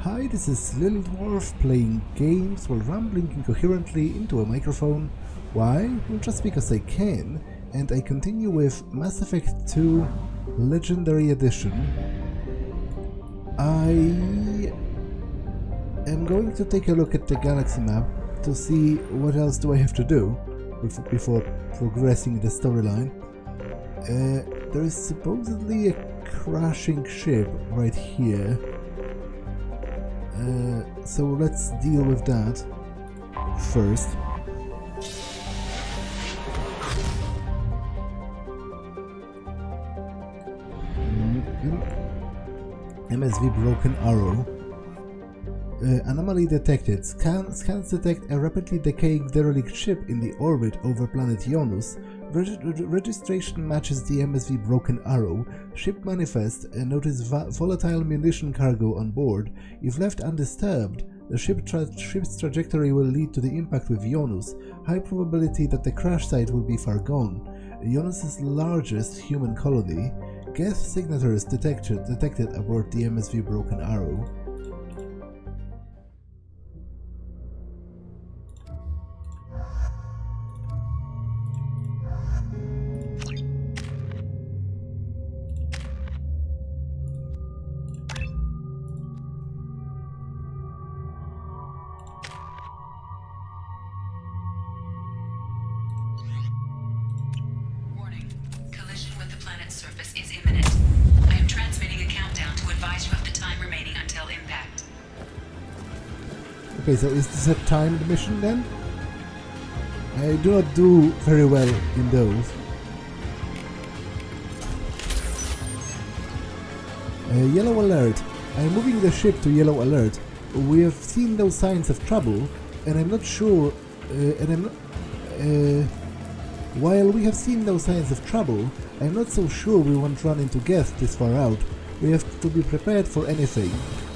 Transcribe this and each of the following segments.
Hi, this is Little Dwarf playing games while rambling incoherently into a microphone. Why? Well, just because I can, and I continue with Mass Effect 2 Legendary Edition. I am going to take a look at the galaxy map to see what else do I have to do before progressing the storyline. There is supposedly a crashing ship right here. So let's deal with that first. MSV Broken Arrow. Anomaly detected. Scans detect a rapidly decaying derelict ship in the orbit over planet Ionus. Registration matches the MSV Broken Arrow. Ship manifest and notice volatile munition cargo on board. If left undisturbed, the ship's trajectory will lead to the impact with Ionus. High probability that the crash site will be far gone. Ionus' largest human colony. Geth signatures detected aboard the MSV Broken Arrow. Okay, so is this a timed mission then? I do not do very well in those. Yellow alert. I am moving the ship to yellow alert. We have seen no signs of trouble, and I'm not sure. While we have seen no signs of trouble, I'm not so sure we won't run into Geth this far out. We have to be prepared for anything.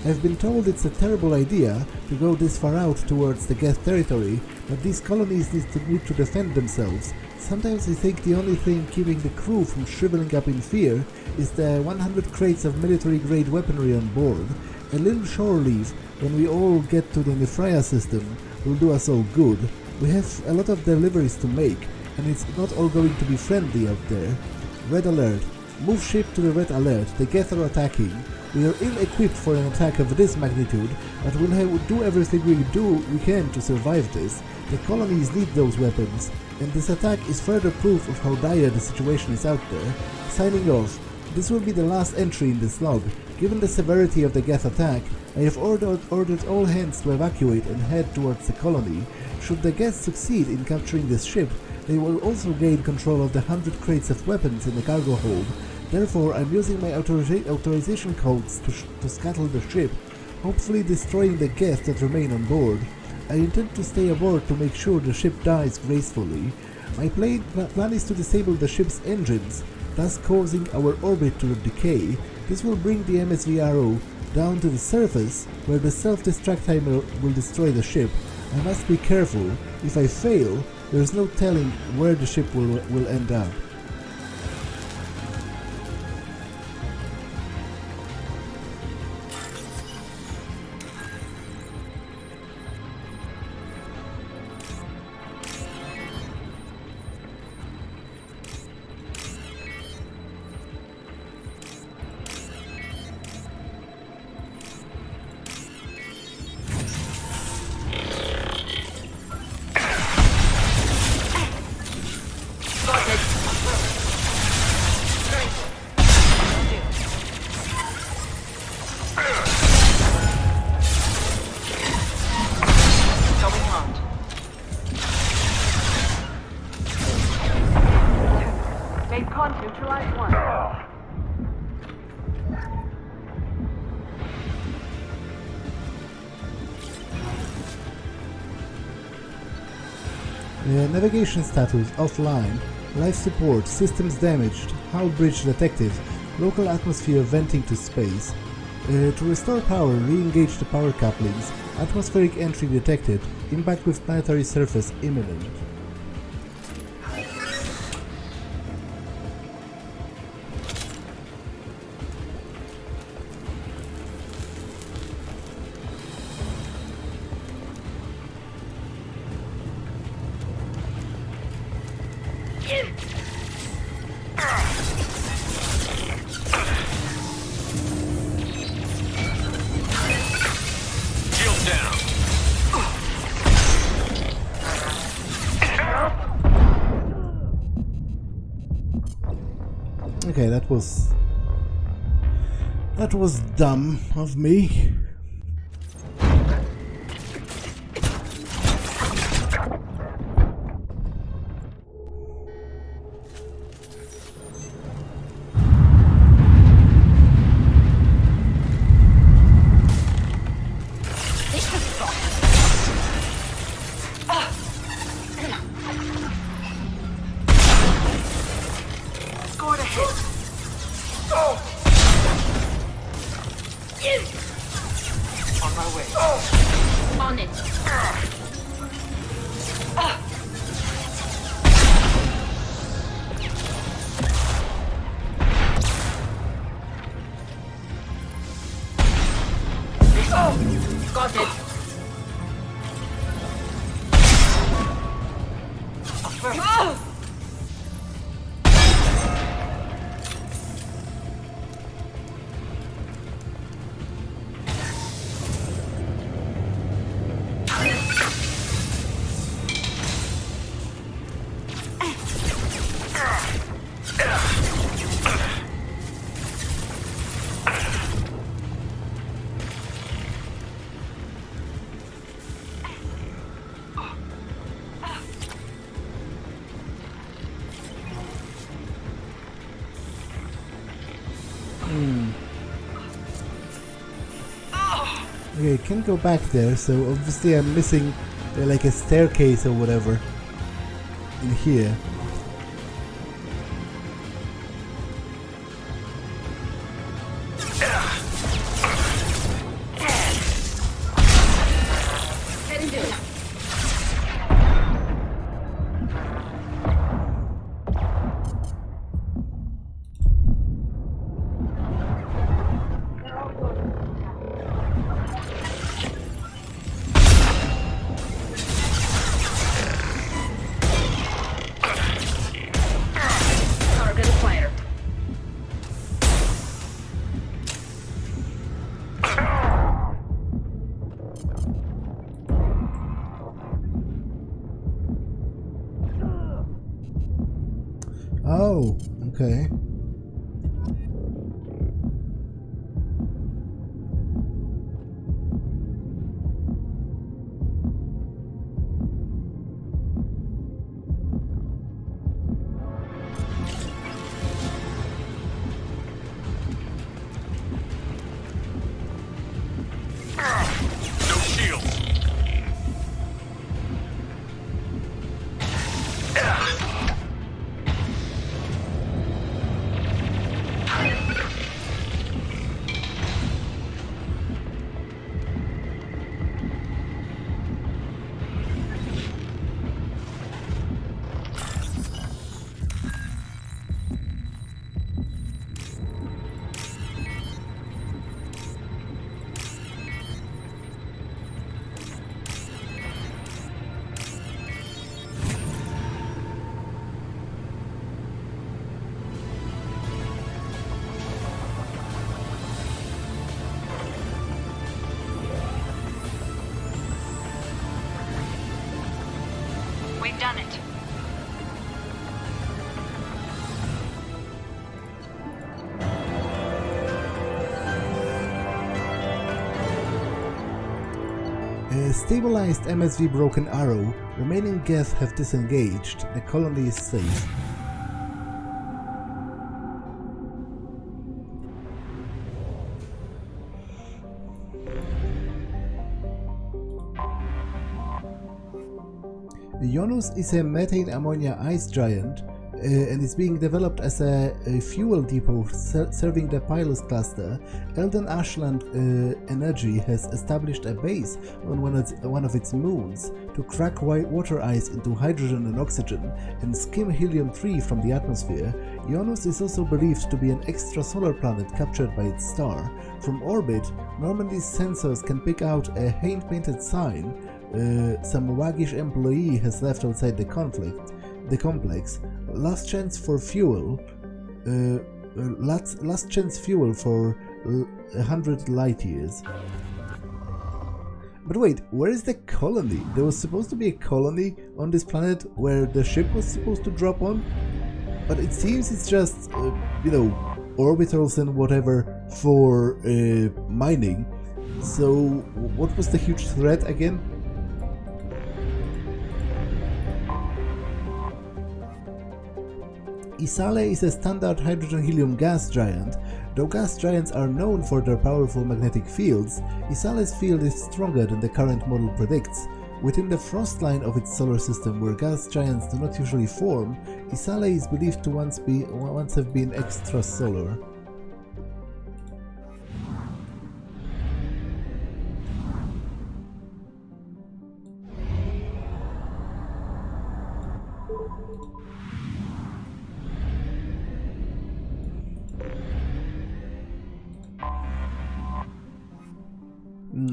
I've been told it's a terrible idea to go this far out towards the Geth territory, but these colonies need to defend themselves. Sometimes I think the only thing keeping the crew from shriveling up in fear is the 100 crates of military-grade weaponry on board. A little shore leave when we all get to the Nefraya system will do us all good. We have a lot of deliveries to make, and it's not all going to be friendly out there. Red alert. Move ship to the red alert. The Geth are attacking. We are ill-equipped for an attack of this magnitude, but we'll do everything we can to survive this. The colonies need those weapons, and this attack is further proof of how dire the situation is out there. Signing off. This will be the last entry in this log. Given the severity of the Geth attack, I have ordered all hands to evacuate and head towards the colony. Should the Geth succeed in capturing this ship, they will also gain control of the 100 crates of weapons in the cargo hold. Therefore, I'm using my authorization codes to scuttle the ship, hopefully destroying the Geth that remain on board. I intend to stay aboard to make sure the ship dies gracefully. My plan is to disable the ship's engines, thus causing our orbit to decay. This will bring the MSV Arrow down to the surface, where the self-destruct timer will destroy the ship. I must be careful. If I fail, there is no telling where the ship will end up. Navigation status offline, life support, systems damaged, hull bridge detected, local atmosphere venting to space. To restore power, re-engage the power couplings, atmospheric entry detected, impact with planetary surface imminent. Shield down. Okay, that was dumb of me. Scored a hit. On my way. On it. Got it. Okay, can't go back there, so obviously I'm missing like a staircase or whatever in here. Heading to it. Target acquired. Oh, okay. No shields. We've done it. A stabilized MSV Broken Arrow. Remaining guests have disengaged. The colony is safe. Ionus is a methane ammonia ice giant and is being developed as a fuel depot serving the Pilus cluster. Elden Ashland Energy has established a base on one of its moons to crack water ice into hydrogen and oxygen and skim helium-3 from the atmosphere. Ionus is also believed to be an extrasolar planet captured by its star. From orbit, Normandy's sensors can pick out a hand-painted sign some waggish employee has left outside the conflict. the complex. Last chance fuel for 100 light years. But wait, where is the colony? There was supposed to be a colony on this planet where the ship was supposed to drop on, but it seems it's just, you know, orbitals and whatever for mining. So what was the huge threat again? Isale is a standard hydrogen-helium gas giant. Though gas giants are known for their powerful magnetic fields, Isale's field is stronger than the current model predicts. Within the frost line of its solar system, where gas giants do not usually form, Isale is believed to once have been extrasolar.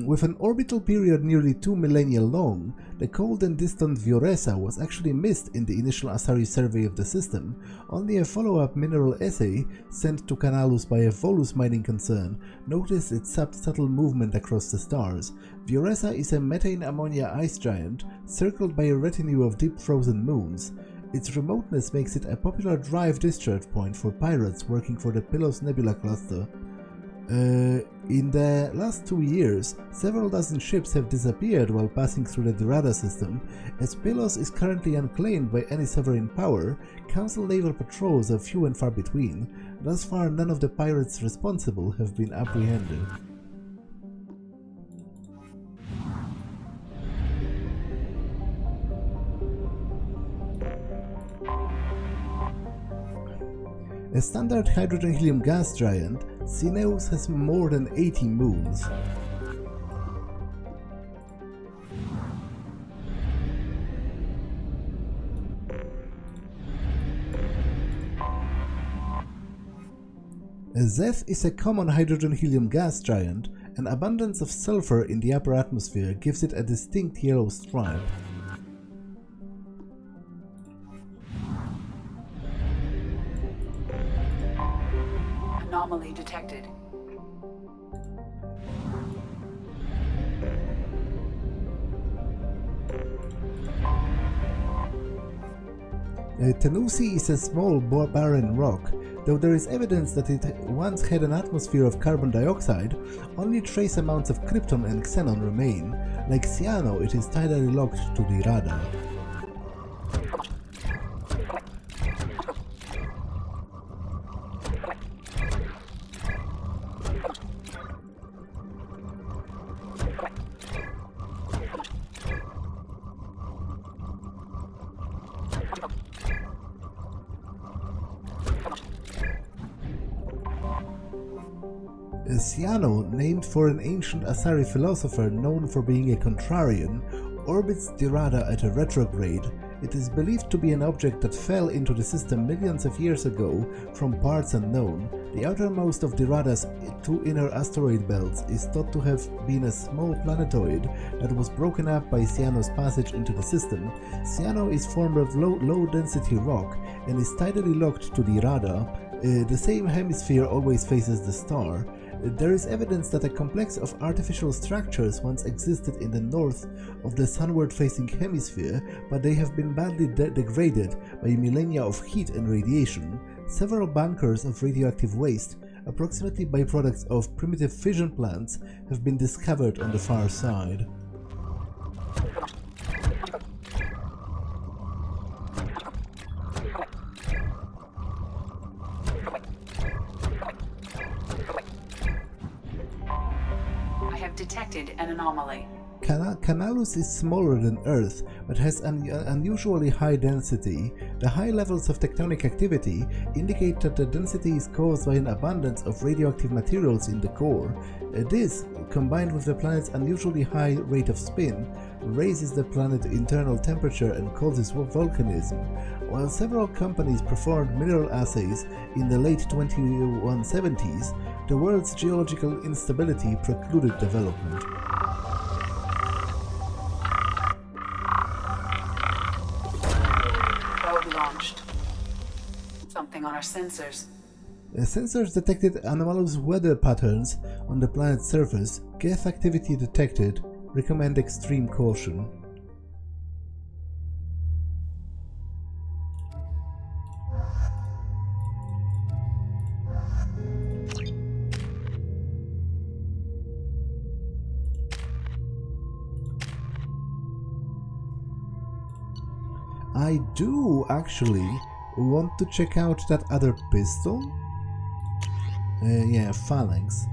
With an orbital period nearly 2 millennia long, the cold and distant Vioresa was actually missed in the initial Asari survey of the system. Only a follow-up mineral assay sent to CANALUS by a Volus mining concern noticed its subtle movement across the stars. Vioresa is a methane ammonia ice giant circled by a retinue of deep frozen moons. Its remoteness makes it a popular drive discharge point for pirates working for the Pylos Nebula cluster. In the last 2 years, several dozen ships have disappeared while passing through the Derada system. As Pylos is currently unclaimed by any sovereign power, Council naval patrols are few and far between. Thus far, none of the pirates responsible have been apprehended. A standard hydrogen-helium gas giant, Cineus has more than 80 moons. Zeth is a common hydrogen-helium gas giant. An abundance of sulfur in the upper atmosphere gives it a distinct yellow stripe. Anomaly detected. Tenusi is a small barren rock. Though there is evidence that it once had an atmosphere of carbon dioxide, only trace amounts of krypton and xenon remain. Like Cyano, it is tidally locked to the radar. Cyano, named for an ancient Asari philosopher known for being a contrarian, orbits Dirada at a retrograde. It is believed to be an object that fell into the system millions of years ago from parts unknown. The outermost of Dirada's 2 inner asteroid belts is thought to have been a small planetoid that was broken up by Cyano's passage into the system. Cyano is formed of low-density rock and is tidally locked to Dirada. The same hemisphere always faces the star. There is evidence that a complex of artificial structures once existed in the north of the sunward-facing hemisphere, but they have been badly degraded by millennia of heat and radiation. Several bunkers of radioactive waste, approximately byproducts of primitive fission plants, have been discovered on the far side. Detected an anomaly. CANALUS is smaller than Earth, but has an unusually high density. The high levels of tectonic activity indicate that the density is caused by an abundance of radioactive materials in the core. This, combined with the planet's unusually high rate of spin, raises the planet's internal temperature and causes volcanism. While several companies performed mineral assays in the late 2170s, the world's geological instability precluded development. something on our sensors. Sensors detected anomalous weather patterns on the planet's surface. Gas activity detected. Recommend extreme caution. I do actually want to check out that other pistol. Yeah, Phalanx.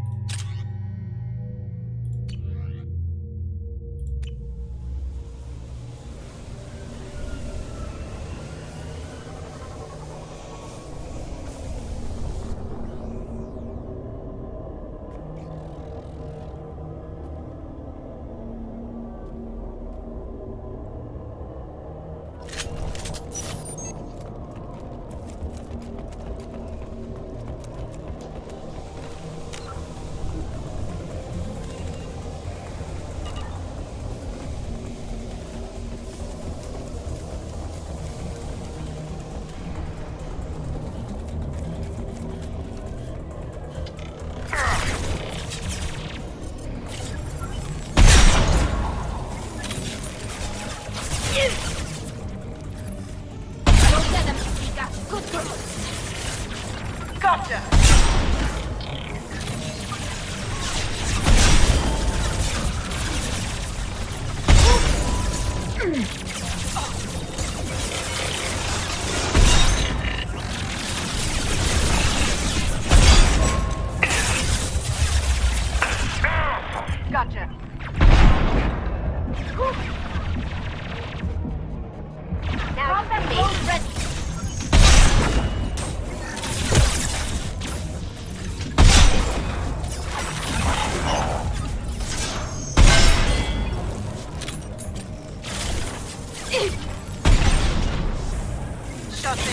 Don't let them speak up. Good girl. Gotcha! Gotcha. Now, combat ready. Shut in.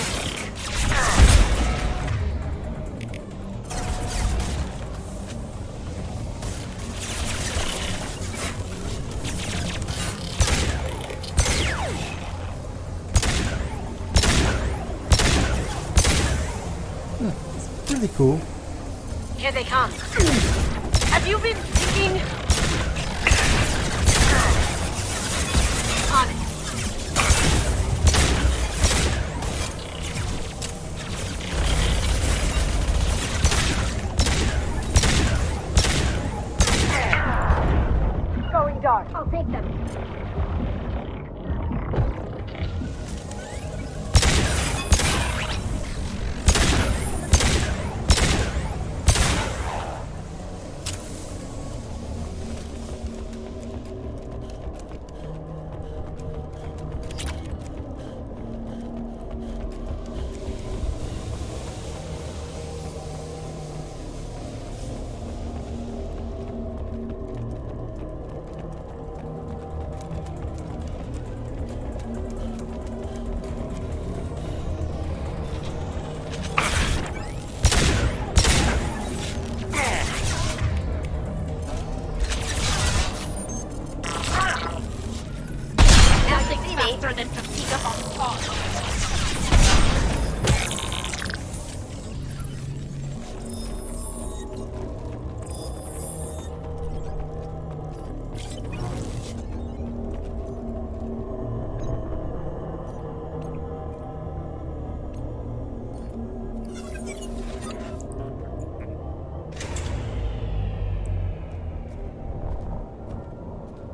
Pretty cool. Here they come. Have you been thinking? On it. Going dark. I'll take them. Faster than to speak up on call.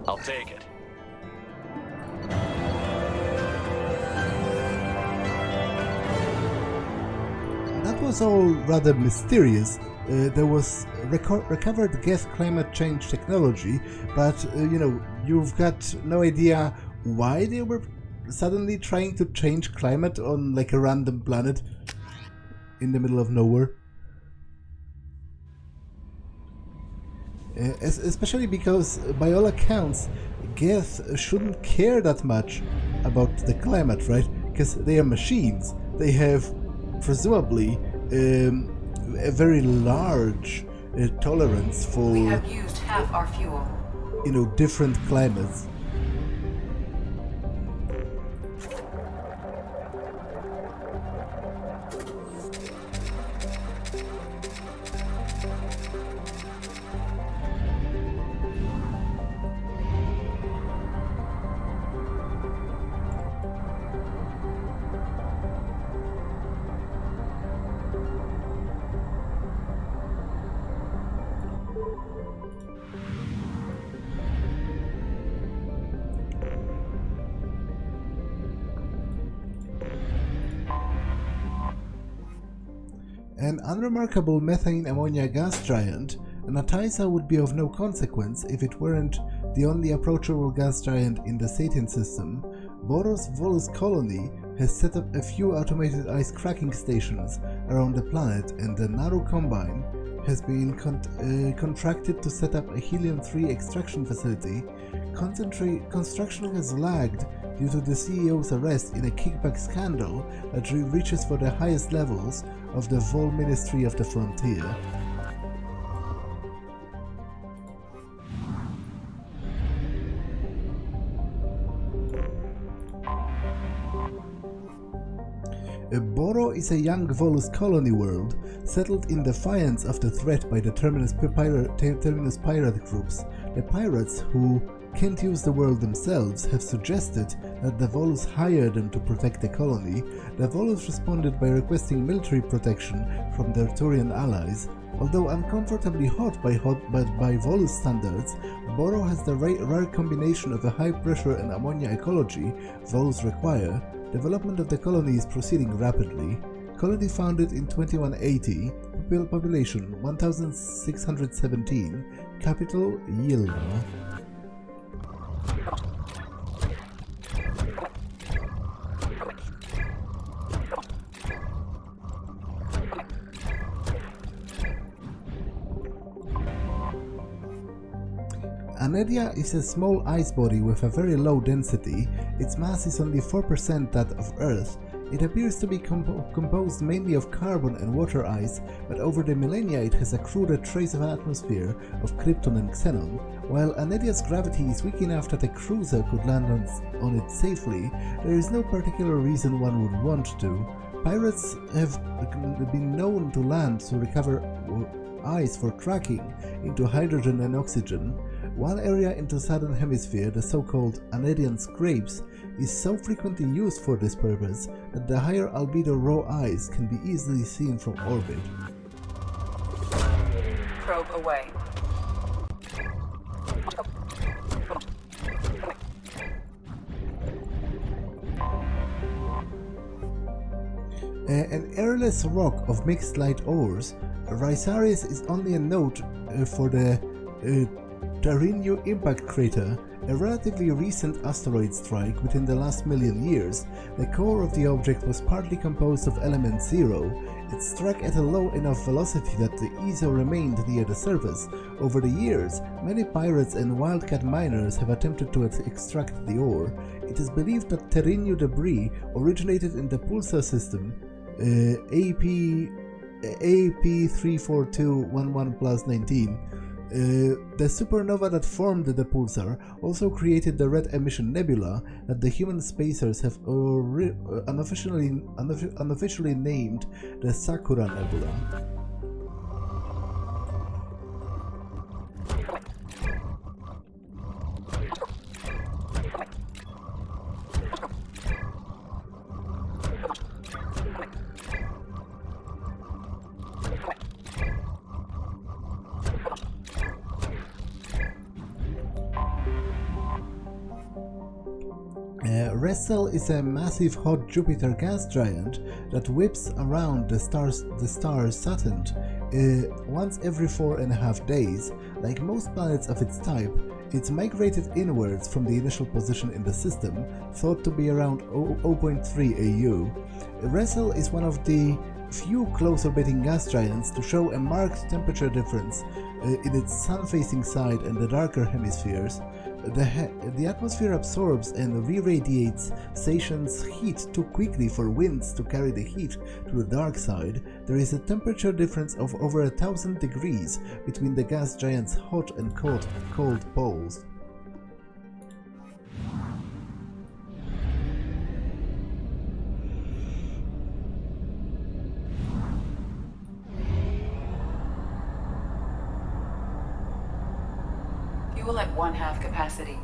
I'll take it. That was all rather mysterious. There was recovered gas climate change technology, but you've got no idea why they were suddenly trying to change climate on like a random planet in the middle of nowhere. Especially because, by all accounts, Geth shouldn't care that much about the climate, right? Because they are machines. They have, presumably, a very large tolerance for, We have used half our fuel. different climates. An unremarkable methane ammonia gas giant, Nataisa would be of no consequence if it weren't the only approachable gas giant in the Satan system. Boros Volus colony has set up a few automated ice cracking stations around the planet, and the Naru Combine has been contracted to set up a helium-3 extraction facility. Construction has lagged due to the CEO's arrest in a kickback scandal that reaches for the highest levels of the Vol Ministry of the Frontier. Boro is a young Volus colony world, settled in defiance of the threat by the Terminus pirate groups. The pirates, who can't use the world themselves, have suggested that the Volus hire them to protect the colony. The Volus responded by requesting military protection from their Turian allies. Although uncomfortably hot by Volus standards, Boro has the rare combination of a high pressure and ammonia ecology Volus require. Development of the colony is proceeding rapidly. Colony founded in 2180, population 1617, capital Yilna. Anedia is a small ice body with a very low density. Its mass is only 4% that of Earth. It appears to be composed mainly of carbon and water ice, but over the millennia it has accrued a trace of an atmosphere of krypton and xenon. While Anedia's gravity is weak enough that a cruiser could land on it safely, there is no particular reason one would want to. Pirates have been known to land to recover ice for cracking into hydrogen and oxygen. One area in the southern hemisphere, the so-called Anedian Scrapes, is so frequently used for this purpose that the higher albedo raw ice can be easily seen from orbit. Probe away. An airless rock of mixed light ores, Rhysarius is only a note for the Tarinyu impact crater, a relatively recent asteroid strike within the last million years. The core of the object was partly composed of element 0. It struck at a low enough velocity that the ESO remained near the surface. Over the years, many pirates and wildcat miners have attempted to extract the ore. It is believed that Tarinyu debris originated in the pulsar system AP34211+19. The supernova that formed the pulsar also created the Red Emission Nebula that the human spacers have unofficially named the Sakura Nebula. Ressel is a massive hot Jupiter gas giant that whips around the star Saturn once every 4.5 days. Like most planets of its type, it's migrated inwards from the initial position in the system, thought to be around 0.3 AU. Ressel is one of the few close-orbiting gas giants to show a marked temperature difference in its sun-facing side and the darker hemispheres. The atmosphere absorbs and re-radiates station's heat too quickly for winds to carry the heat to the dark side. There is a temperature difference of over 1,000 degrees between the gas giant's hot and cold poles. Fuel at 1/2 capacity.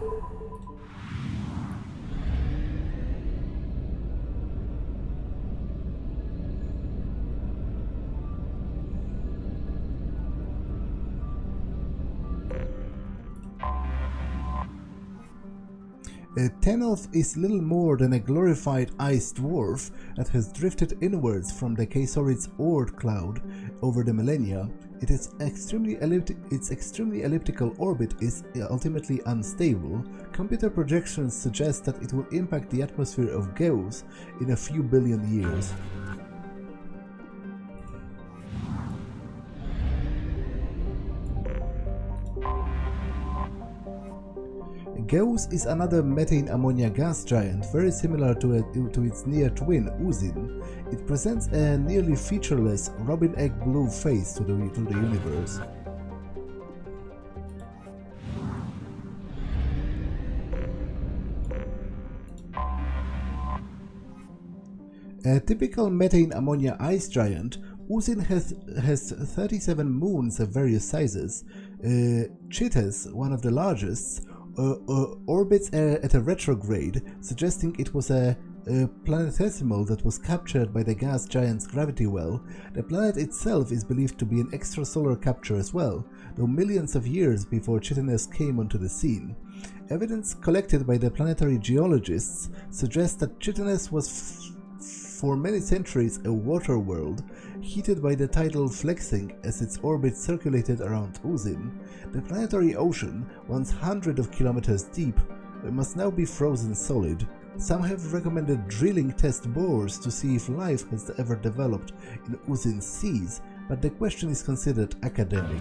Tennoth is little more than a glorified ice dwarf that has drifted inwards from the Kaisorids Oort cloud over the millennia. Its extremely elliptical orbit is ultimately unstable. Computer projections suggest that it will impact the atmosphere of Geos in a few billion years. Geos is another methane ammonia gas giant, very similar to its near twin, Uzin. It presents a nearly featureless robin egg blue face to the universe. A typical methane ammonia ice giant, Uzin has 37 moons of various sizes. Chites, one of the largest, orbits at a retrograde, suggesting it was a planetesimal that was captured by the gas giant's gravity well. The planet itself is believed to be an extrasolar capture as well, though millions of years before Chitinus came onto the scene. Evidence collected by the planetary geologists suggests that Chitinus was for many centuries a water world, heated by the tidal flexing as its orbit circulated around Uzin. The planetary ocean, once hundreds of kilometers deep, must now be frozen solid. Some have recommended drilling test bores to see if life has ever developed in Uzin's seas, but the question is considered academic.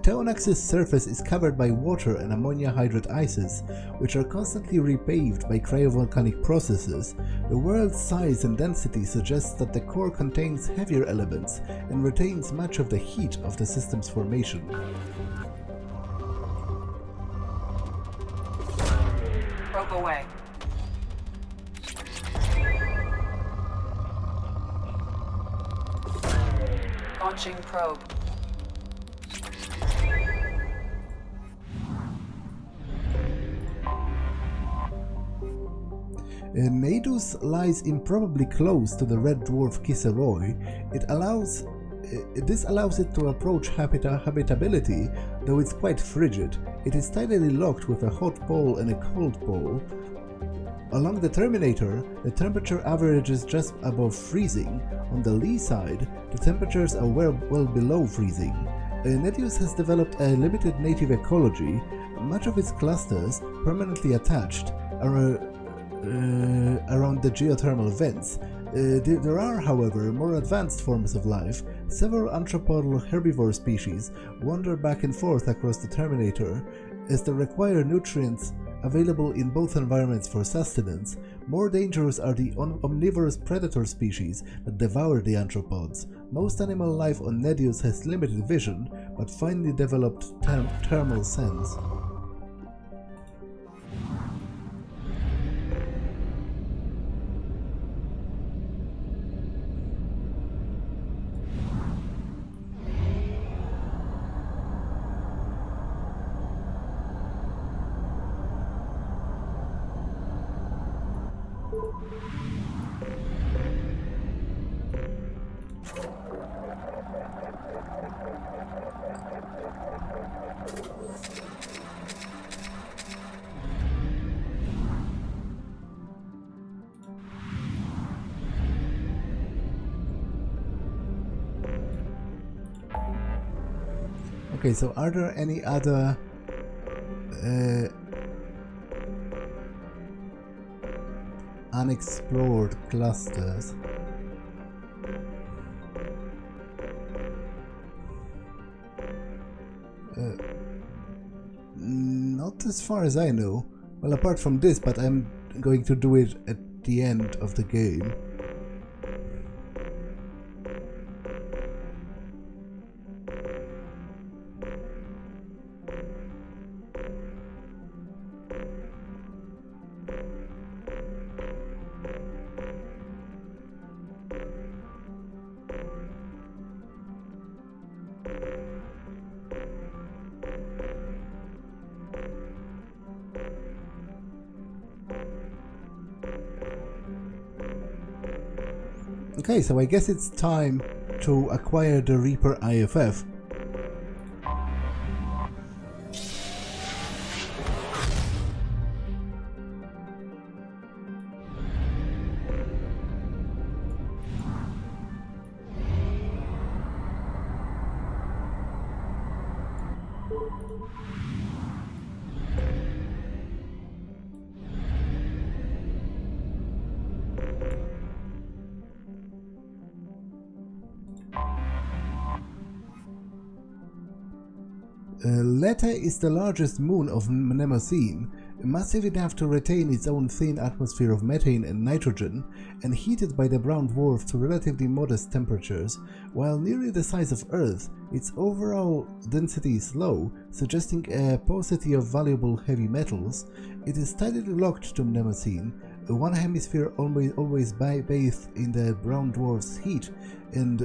Teonax's surface is covered by water and ammonia hydrate ices, which are constantly repaved by cryovolcanic processes. The world's size and density suggests that the core contains heavier elements and retains much of the heat of the system's formation. Probe away. Launching probe. Nadus lies improbably close to the red dwarf Kiseroi. This allows it to approach habitability, though it's quite frigid. It is tidally locked with a hot pole and a cold pole. Along the Terminator, the temperature averages just above freezing. On the lee side, the temperatures are well below freezing. Nedius has developed a limited native ecology, much of its clusters permanently attached around the geothermal vents. There are, however, more advanced forms of life. Several anthropodal herbivore species wander back and forth across the Terminator as they require nutrients available in both environments for sustenance. More dangerous are the omnivorous predator species that devour the anthropods. Most animal life on Nedius has limited vision, but finely developed thermal sense. Okay, so are there any other unexplored clusters? Not as far as I know. Well, apart from this, but I'm going to do it at the end of the game. Okay, so I guess it's time to acquire the Reaper IFF. Letta is the largest moon of Mnemosyne, massive enough to retain its own thin atmosphere of methane and nitrogen, and heated by the brown dwarf to relatively modest temperatures. While nearly the size of Earth, its overall density is low, suggesting a paucity of valuable heavy metals. It is tightly locked to Mnemosyne, one hemisphere always bathed in the brown dwarf's heat and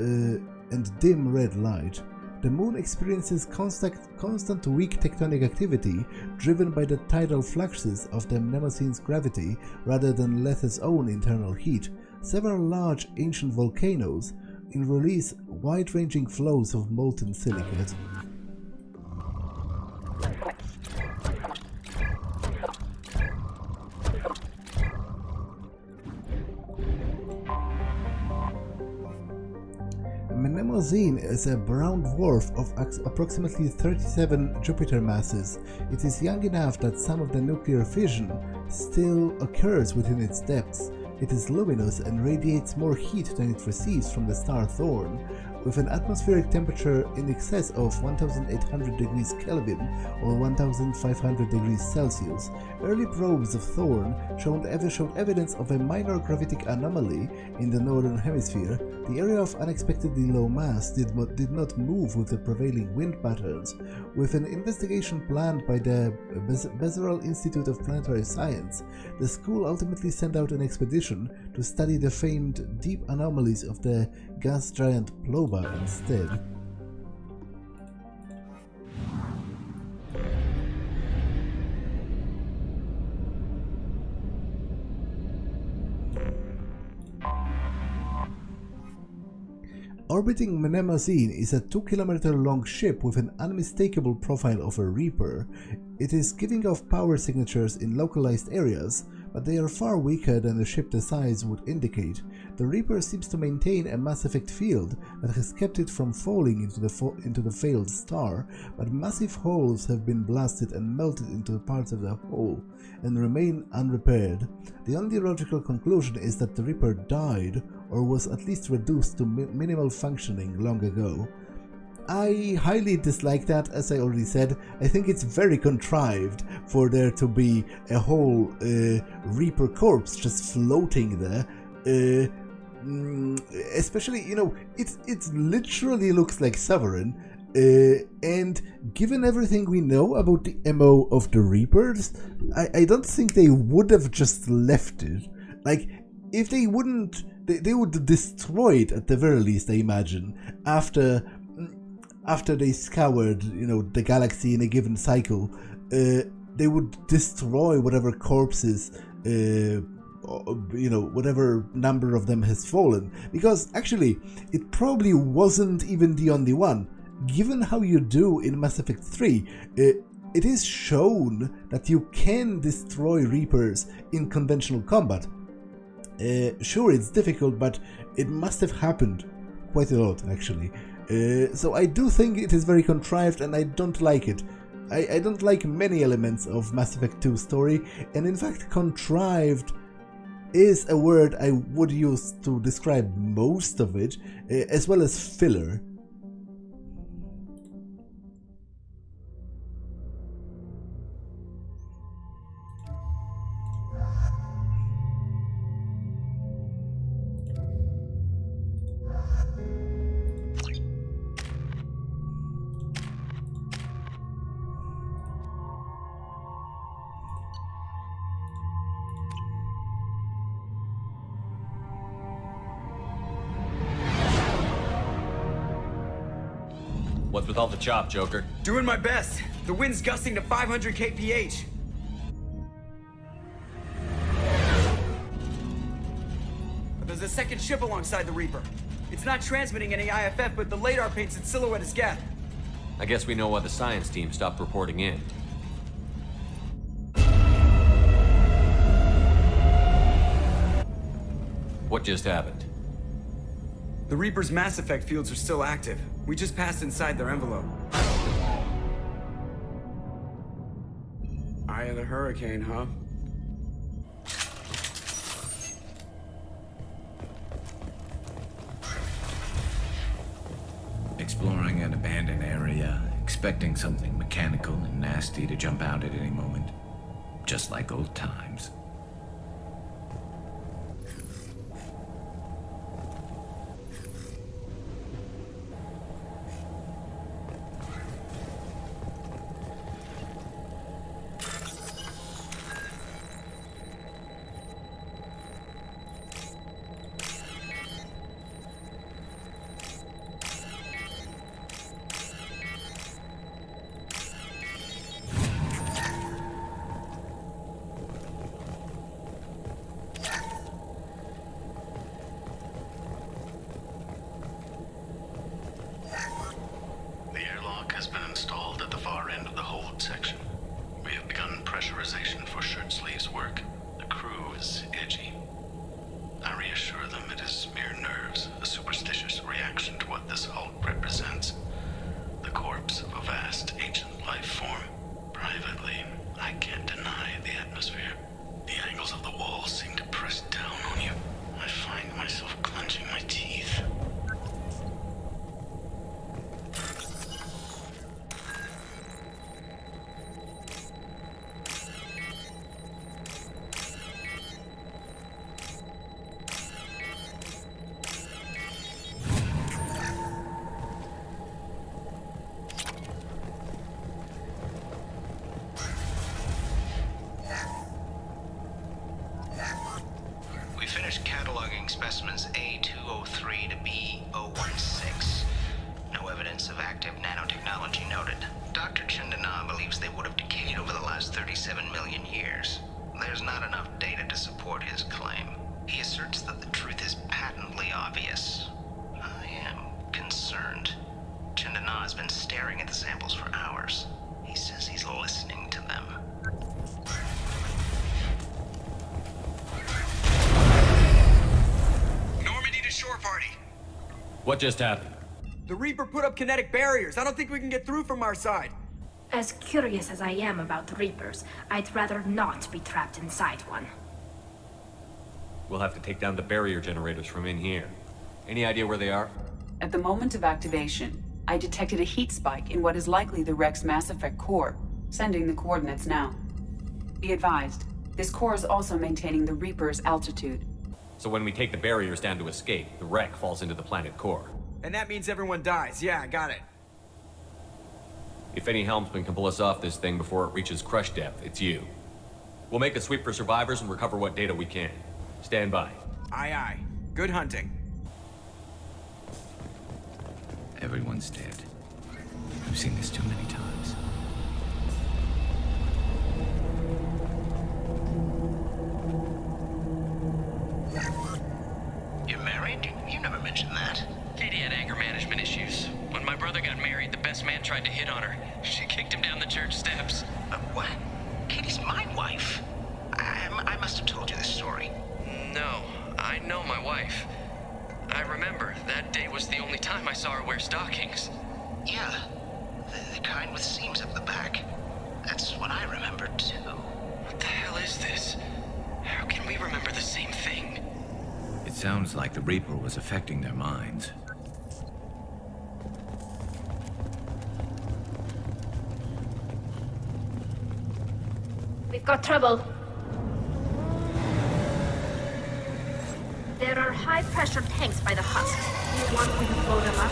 dim red light. The moon experiences constant weak tectonic activity driven by the tidal fluxes of the Mnemosyne's gravity rather than Letta's own internal heat. Several large ancient volcanoes release wide-ranging flows of molten silicate. Mnemosyne is a brown dwarf of approximately 37 Jupiter masses. It is young enough that some of the nuclear fission still occurs within its depths. It is luminous and radiates more heat than it receives from the star Thorn, with an atmospheric temperature in excess of 1800 degrees Kelvin or 1500 degrees Celsius. Early probes of Thorn showed evidence of a minor gravitic anomaly in the northern hemisphere. The area of unexpectedly low mass did not move with the prevailing wind patterns. With an investigation planned by the Bezerel Institute of Planetary Science, the school ultimately sent out an expedition to study the famed deep anomalies of the gas giant Ploba instead. Orbiting Mnemosyne is a 2-kilometer-long ship with an unmistakable profile of a Reaper. It is giving off power signatures in localized areas, but they are far weaker than the ship the size would indicate. The Reaper seems to maintain a mass effect field that has kept it from falling into the failed star, but massive holes have been blasted and melted into parts of the hull and remain unrepaired. The only logical conclusion is that the Reaper died or was at least reduced to minimal functioning long ago. I highly dislike that, as I already said. I think it's very contrived for there to be a whole Reaper corpse just floating there. Especially, you know, it literally looks like Sovereign. And given everything we know about the MO of the Reapers, I don't think they would have just left it. Like, if they wouldn't, they would destroy it at the very least, I imagine, after they scoured, you know, the galaxy in a given cycle. They would destroy whatever corpses, you know, whatever number of them has fallen. Because actually, it probably wasn't even the only one. Given how you do in Mass Effect 3, it is shown that you can destroy Reapers in conventional combat. Sure, it's difficult, but it must have happened quite a lot, actually. So I do think it is very contrived, and I don't like it. I don't like many elements of Mass Effect 2 story, and in fact contrived is a word I would use to describe most of it, as well as filler. What's with all the chop, Joker? Doing my best. The wind's gusting to 500 kph. There's a second ship alongside the Reaper. It's not transmitting any IFF, but the radar paints its silhouette as Geth. I guess we know why the science team stopped reporting in. What just happened? The Reaper's Mass Effect fields are still active. We just passed inside their envelope. Eye of the hurricane, huh? Exploring an abandoned area, expecting something mechanical and nasty to jump out at any moment. Just like old times. Cataloging specimens A203 to B016. No evidence of active nanotechnology noted. Dr. Chandana believes they would have decayed over the last 37 million years. There's not enough data to support his claim. He asserts that the truth is patently obvious. I am concerned. Chandana has been staring at the samples for hours. He says he's listening to them. Shore party. What just happened? The Reaper put up kinetic barriers. I don't think we can get through from our side. As curious as I am about the Reapers, I'd rather not be trapped inside one. We'll have to take down the barrier generators from in here. Any idea where they are? At the moment of activation, I detected a heat spike in what is likely the Rex Mass Effect core, sending the coordinates now. Be advised, this core is also maintaining the Reaper's altitude. So when we take the barriers down to escape, the wreck falls into the planet core. And that means everyone dies. Yeah, I got it. If any helmsman can pull us off this thing before it reaches crush depth, it's you. We'll make a sweep for survivors and recover what data we can. Stand by. Aye, aye. Good hunting. Everyone's dead. I've seen this too many times. You're married? You never mentioned that. Katie had anger management issues. When my brother got married, the best man tried to hit on her. She kicked him down the church steps. What? Katie's my wife. I must have told you this story. No, I know my wife. I remember, that day was the only time I saw her wear stockings. Yeah, the kind with seams up the back. That's what I remembered, too. What the hell is this? How can we remember the same thing? It sounds like the Reaper was affecting their minds. We've got trouble. There are high-pressure tanks by the husk. Do you want me to blow them up?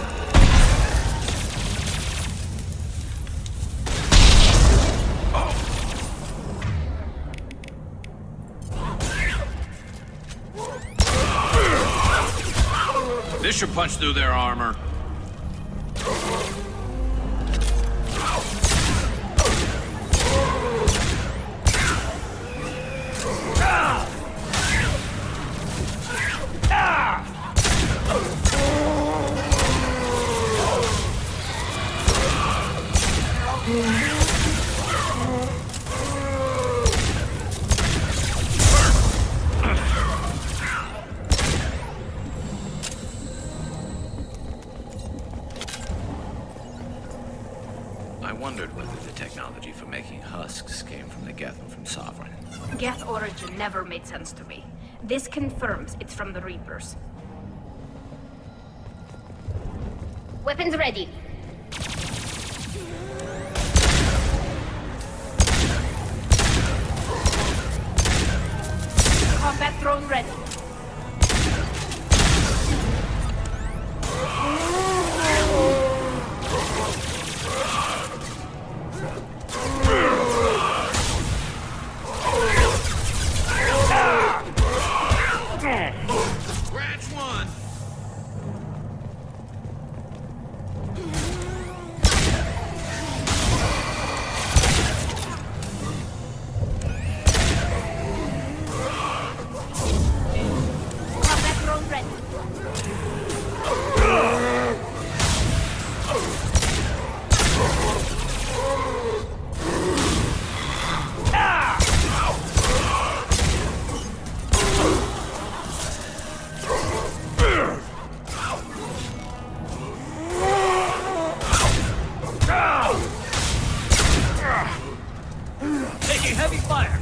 This should punch through their armor. wondered whether the technology for making husks came from the Geth or from Sovereign. Geth origin never made sense to me. This confirms it's from the Reapers. Weapons ready. Combat drone ready. Branch one! Combat drone ready. Taking heavy fire!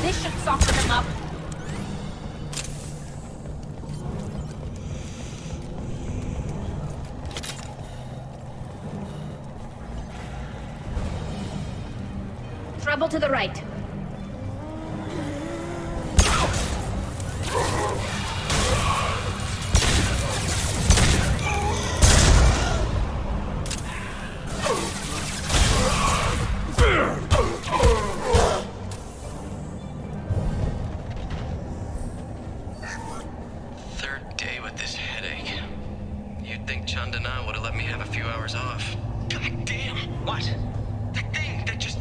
This should soften them up. Trouble to the right. Third day with this headache. You'd think Chandana would have let me have a few hours off. God damn! What? That thing, that just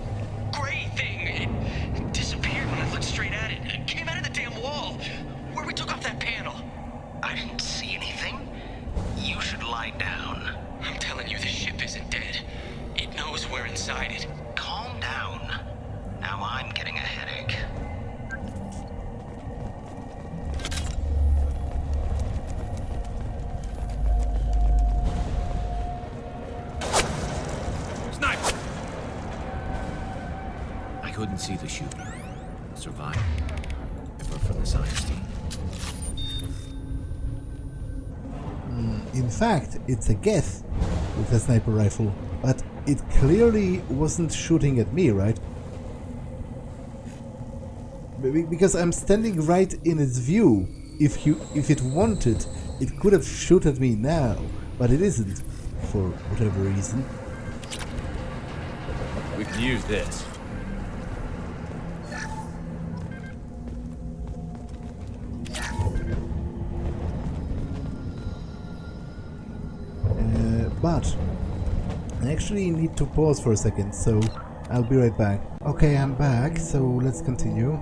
gray thing, it disappeared when I looked straight at it. It came out of the damn wall, where we took off that panel. I didn't see anything. You should lie down. I'm telling you, this ship isn't dead. It knows we're inside it. Calm down. Now I'm getting a headache. Sniper! I couldn't see the shooter. Survived. Never from the science team. In fact, it's a Geth with a sniper rifle, but it clearly wasn't shooting at me, right? Because I'm standing right in its view. If it wanted, it could have shot at me now, but it isn't, for whatever reason. We can use this. But I actually need to pause for a second, so I'll be right back. Okay, I'm back, so let's continue.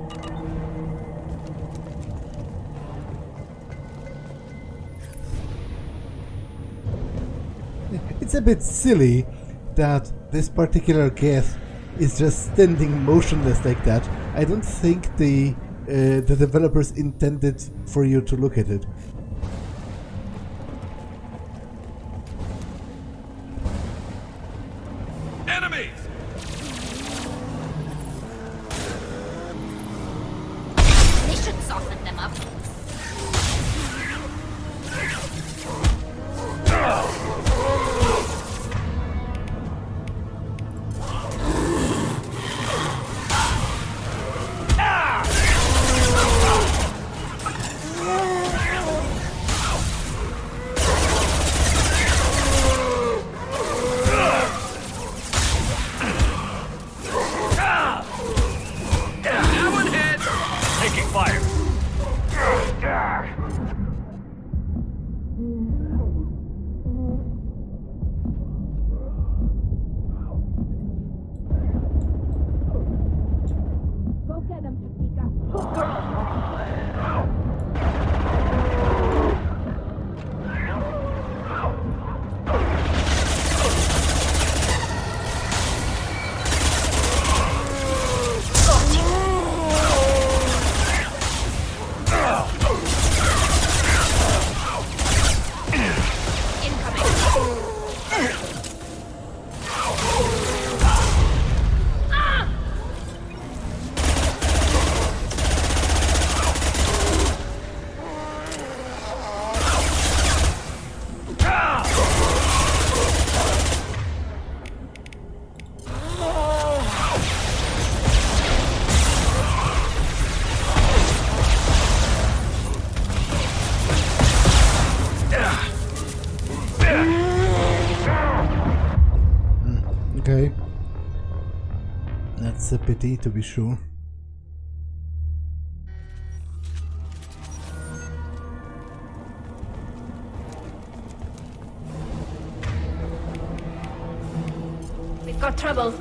It's a bit silly that this particular Geth is just standing motionless like that. I don't think the developers intended for you to look at it. Enemies! This should soften them up. Okay. That's a pity, to be sure. We've got trouble.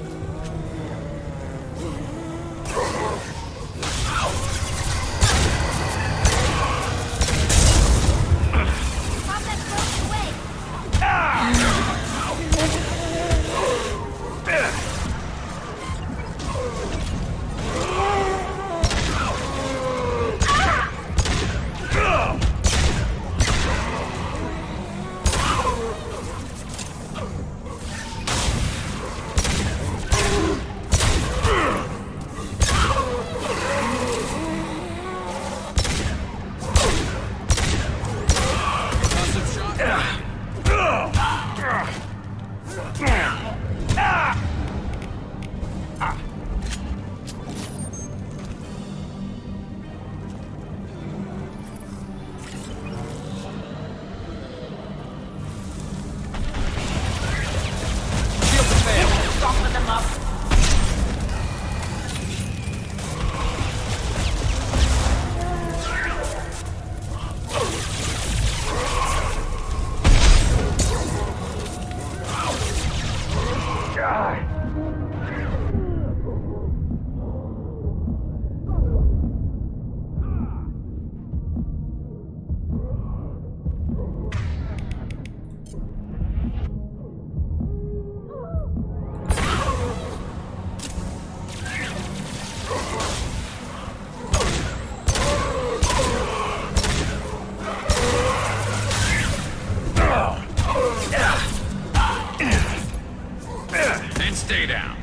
Stay down.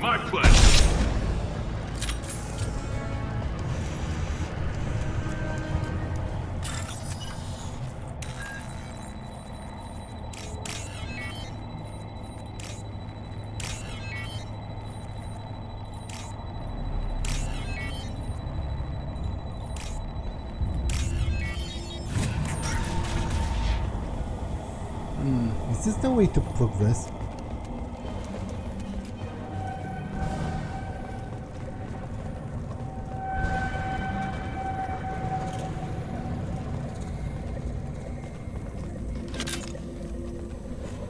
My pleasure. Is this the way to progress?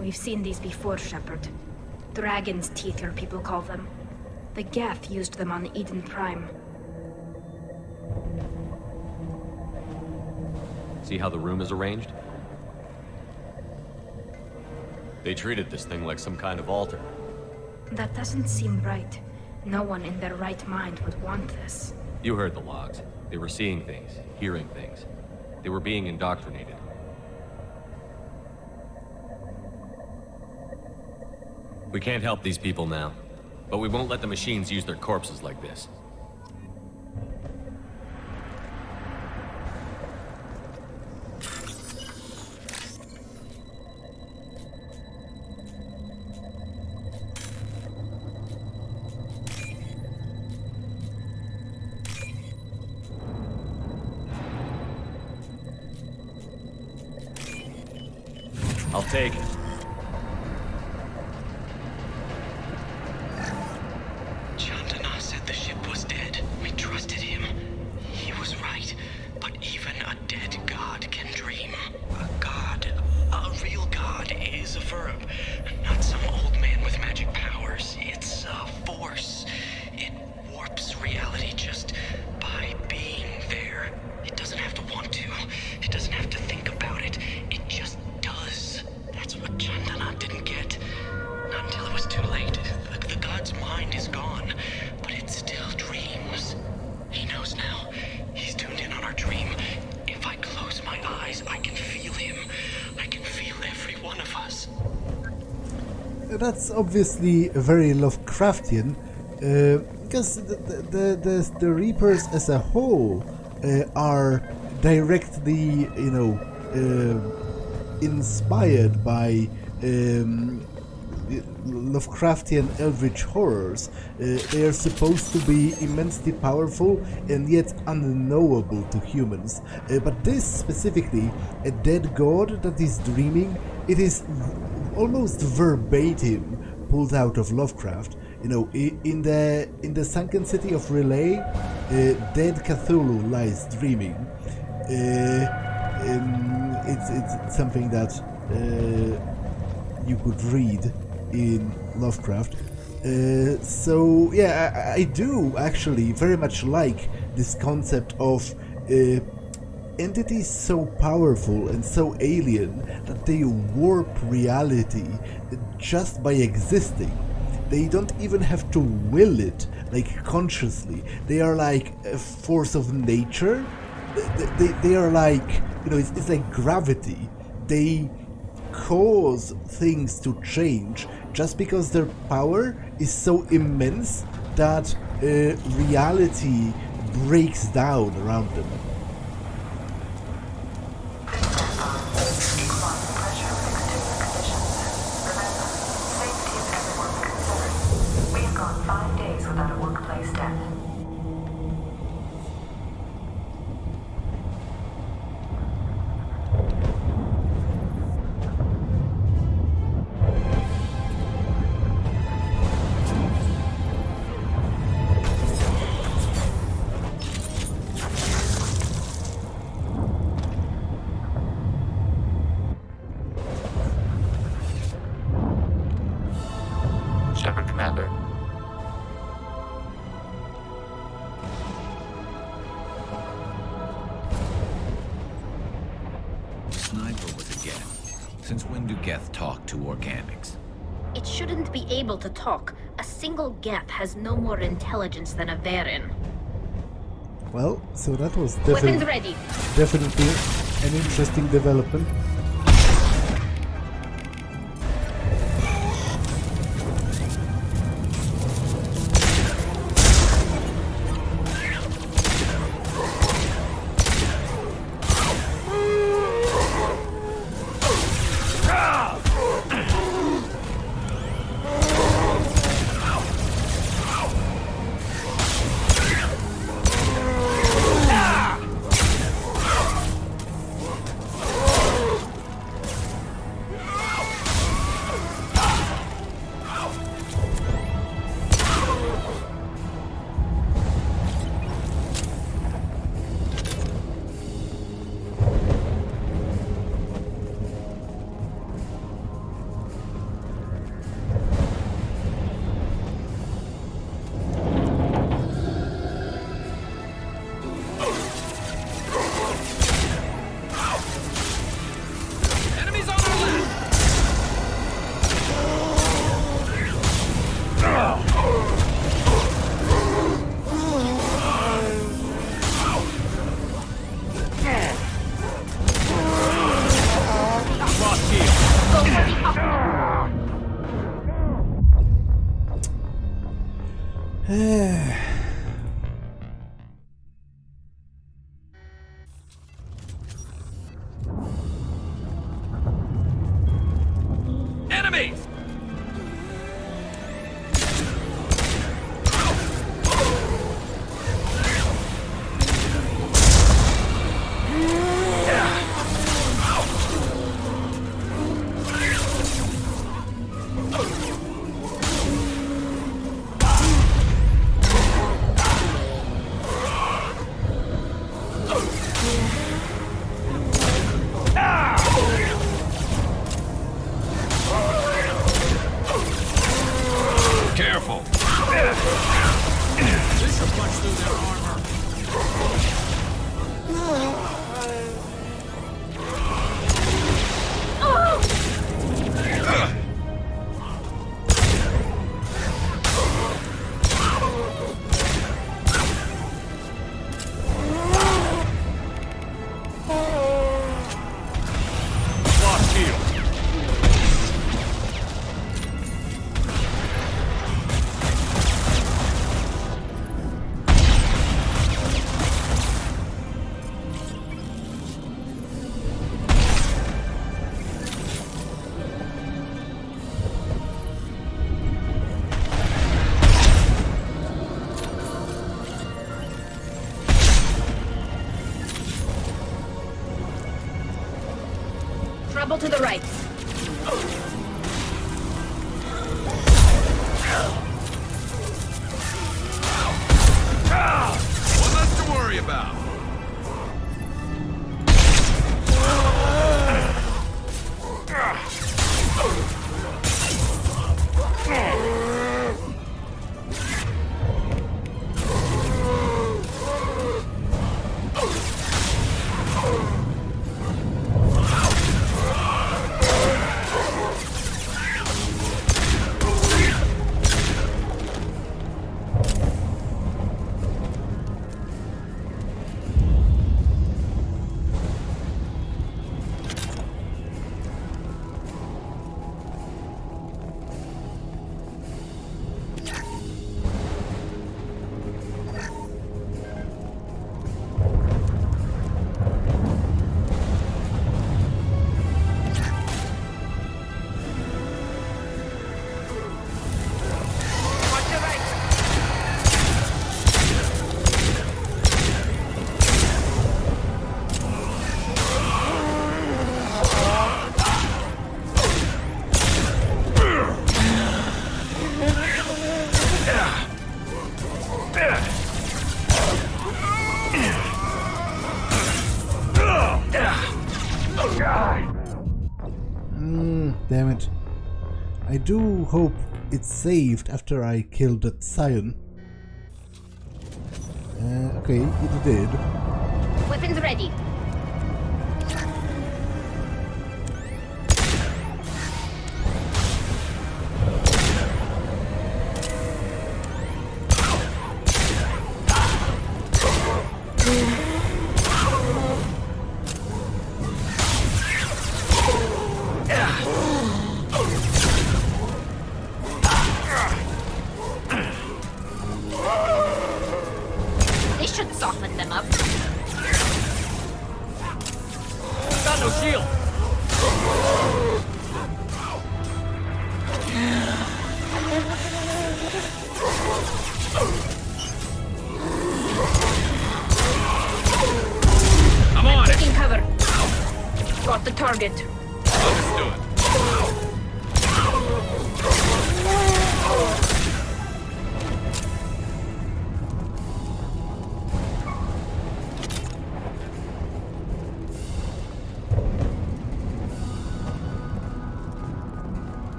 We've seen these before, Shepard. Dragon's teeth, your people call them. The Geth used them on Eden Prime. See how the room is arranged? They treated this thing like some kind of altar. That doesn't seem right. No one in their right mind would want this. You heard the logs. They were seeing things, hearing things. They were being indoctrinated. We can't help these people now, but we won't let the machines use their corpses like this. I'll take it. Chandana said the ship was dead. We trusted him. He was right. But even a dead god can dream. A god, a real god, is a verb. Not some old man with magic powers. It's a force. It warps reality just by being there. It doesn't have to want to. It doesn't have to think about it. It just does. That's what Chandana didn't get. Not until it was too late. The god's mind is gone, but it still dreams. He knows now. He that's obviously very Lovecraftian, because the Reapers as a whole are directly, inspired by Lovecraftian eldritch horrors. They are supposed to be immensely powerful and yet unknowable to humans. But this specifically, a dead god that is dreaming, it is almost verbatim pulled out of Lovecraft. In the sunken city of Relay, dead Cthulhu lies dreaming. It's something that you could read in Lovecraft. So yeah, I do actually very much like this concept of entities so powerful and so alien that they warp reality just by existing. They don't even have to will it, like consciously. They are like a force of nature. They are like, it's like gravity. They cause things to change just because their power is so immense that reality breaks down around them. We have gone 5 days without a workplace death. Commander. Sniper was a Geth. Since when do Geth talk to organics? It shouldn't be able to talk. A single Geth has no more intelligence than a Varen. Well, so that was Weapons ready. definitely an interesting development. Enemies! Careful! This will punch through their armor. Lost shield. Trouble to the right. One less to worry about. Damn it. I do hope it's saved after I killed that scion. Okay, it did. Weapons ready. This should soften them up. Got no shield. I'm on it. Taking cover. Got the target. Understood.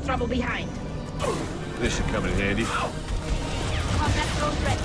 Trouble behind. This should come in handy. Combat drone ready.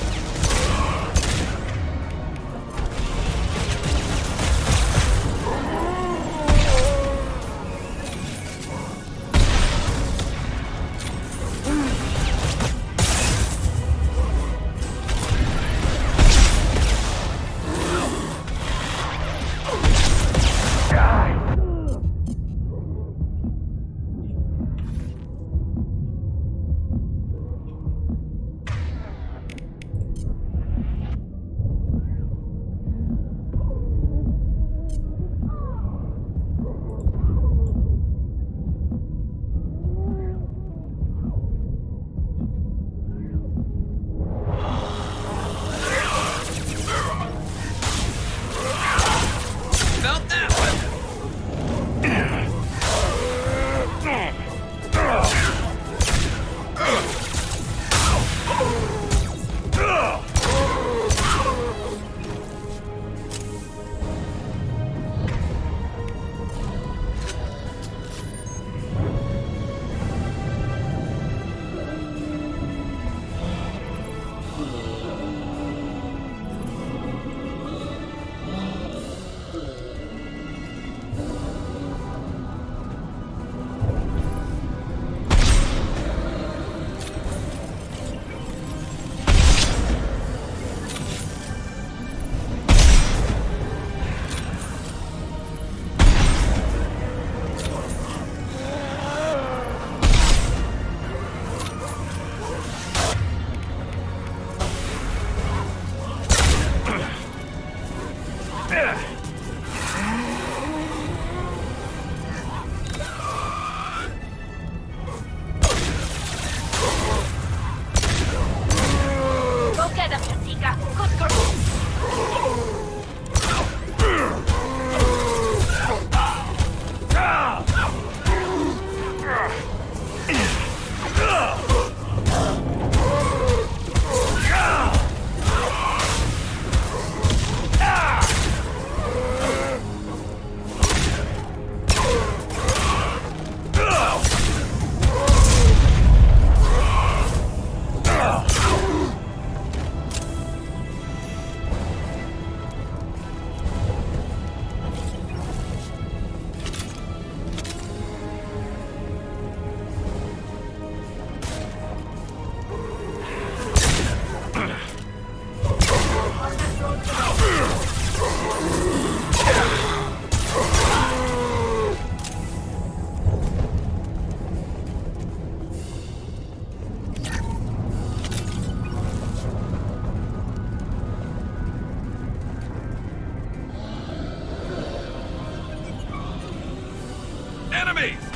Enemies!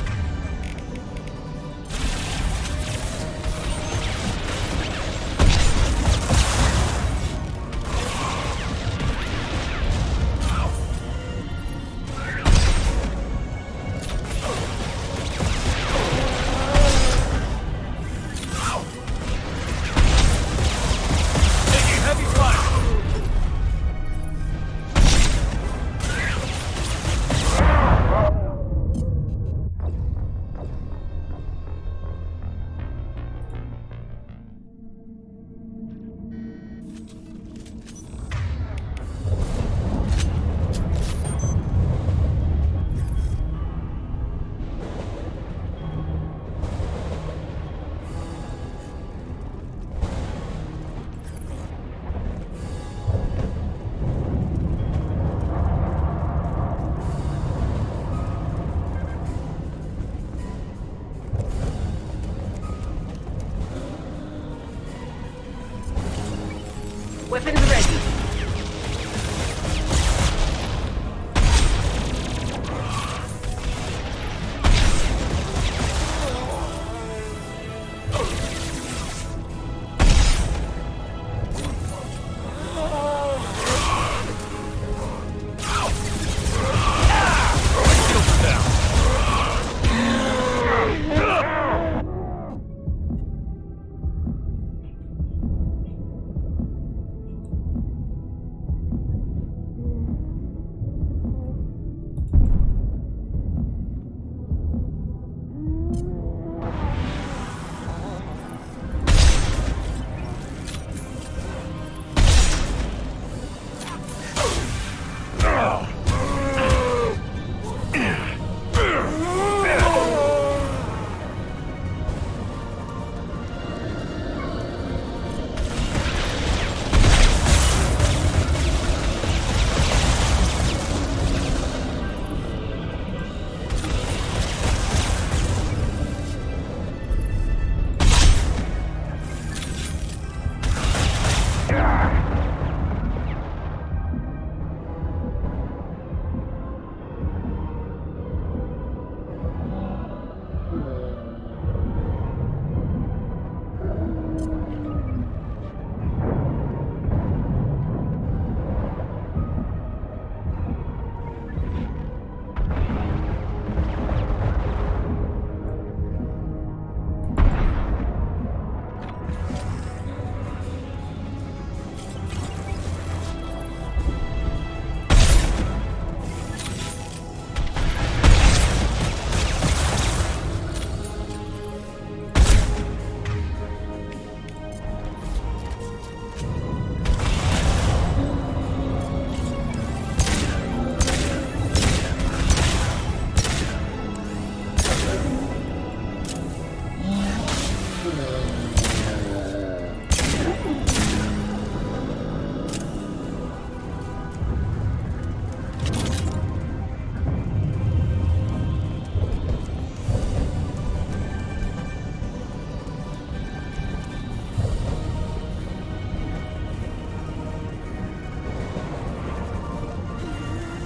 Weapons ready.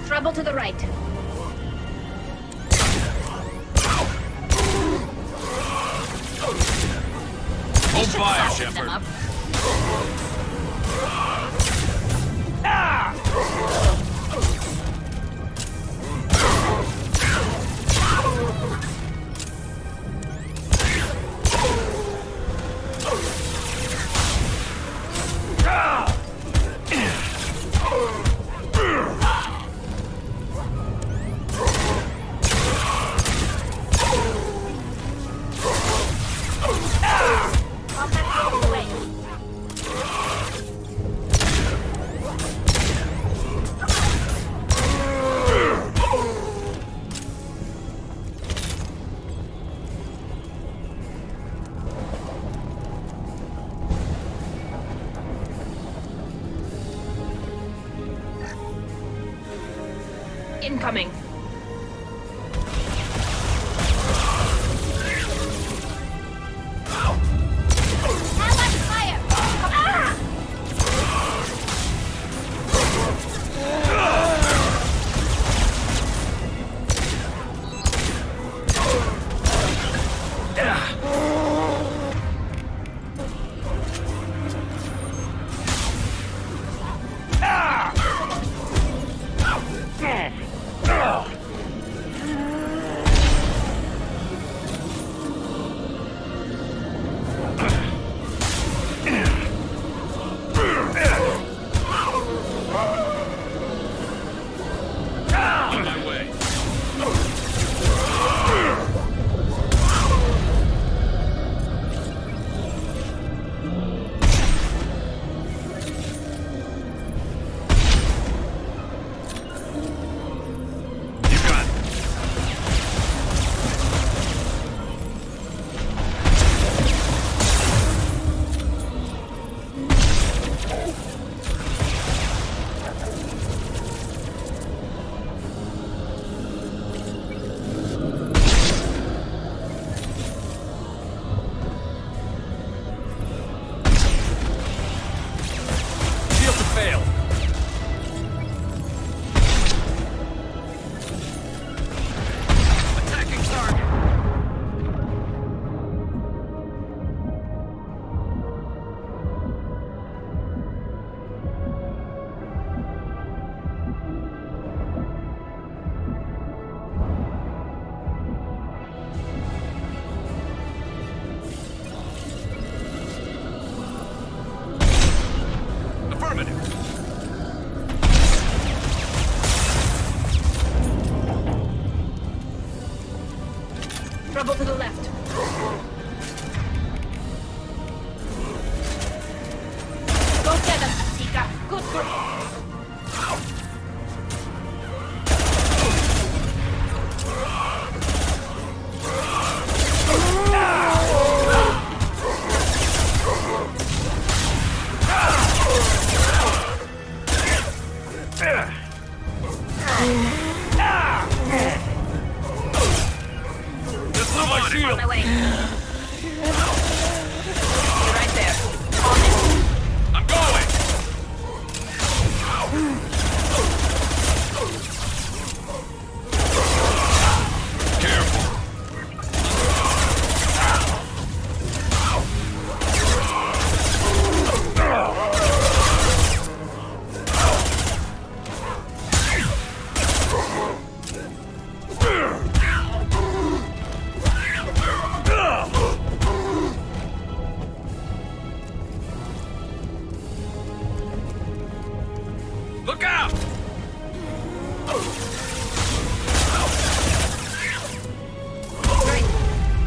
Trouble to the right. Hold fire, Shepard. Incoming. Trouble to the left. Go get them, Tika. Good girl. On my way. You're right there. On it. I'm going! Careful. Look out! Great.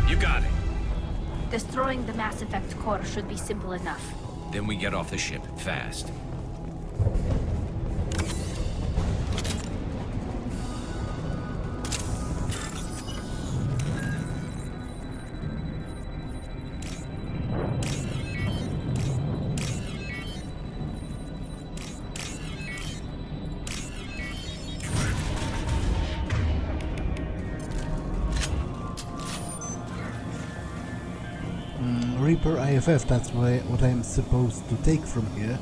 You got it. Destroying the Mass Effect core should be simple enough. Then we get off the ship, fast. Reaper IFF, that's what I'm supposed to take from here.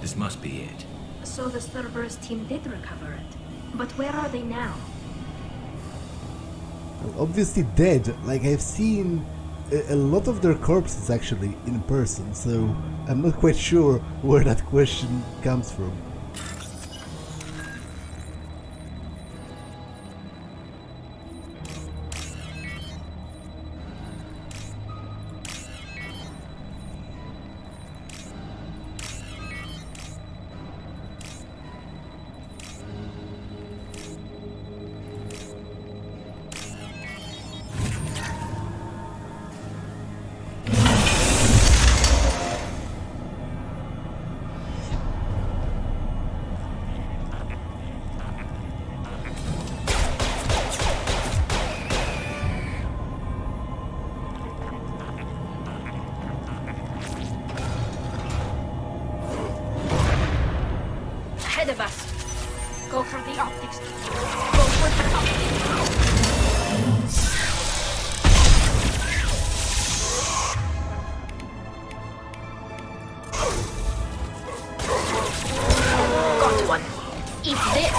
This must be it. So the Cerberus team did recover it. But where are they now? Well, obviously dead. Like, I've seen a lot of their corpses actually in person, so I'm not quite sure where that question comes from. Ahead of us. Go for the optics. Go for the optics. Got one. Eat this.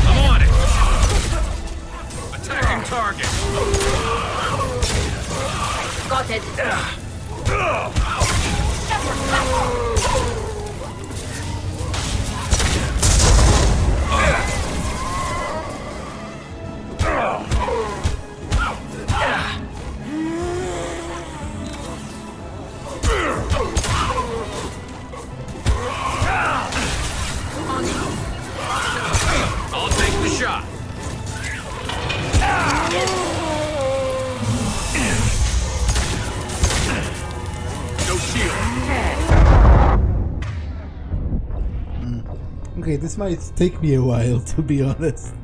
I'm on it! Attacking target! Got it. I'll take the shot! No shield! Okay, this might take me a while, to be honest.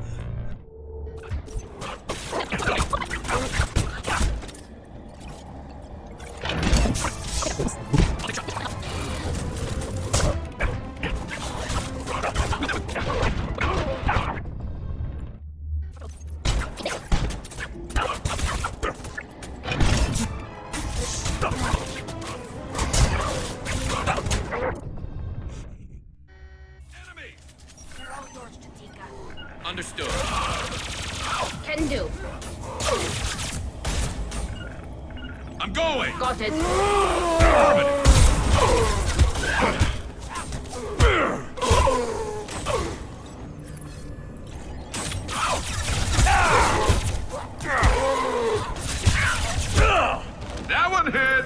Understood. Can do. I'm going! Got it. gunhead!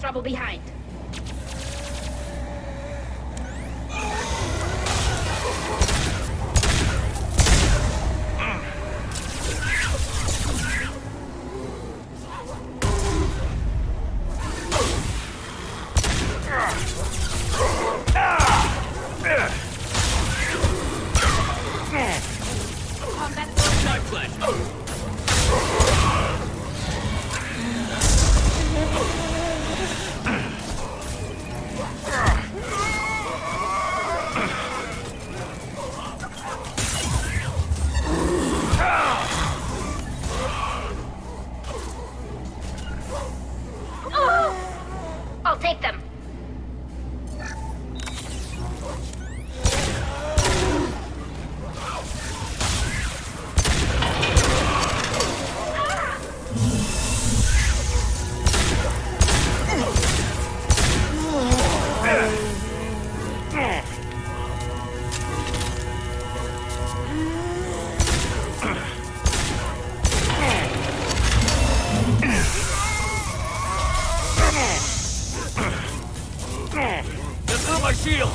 Trouble behind. I'll take them. That's not my shield!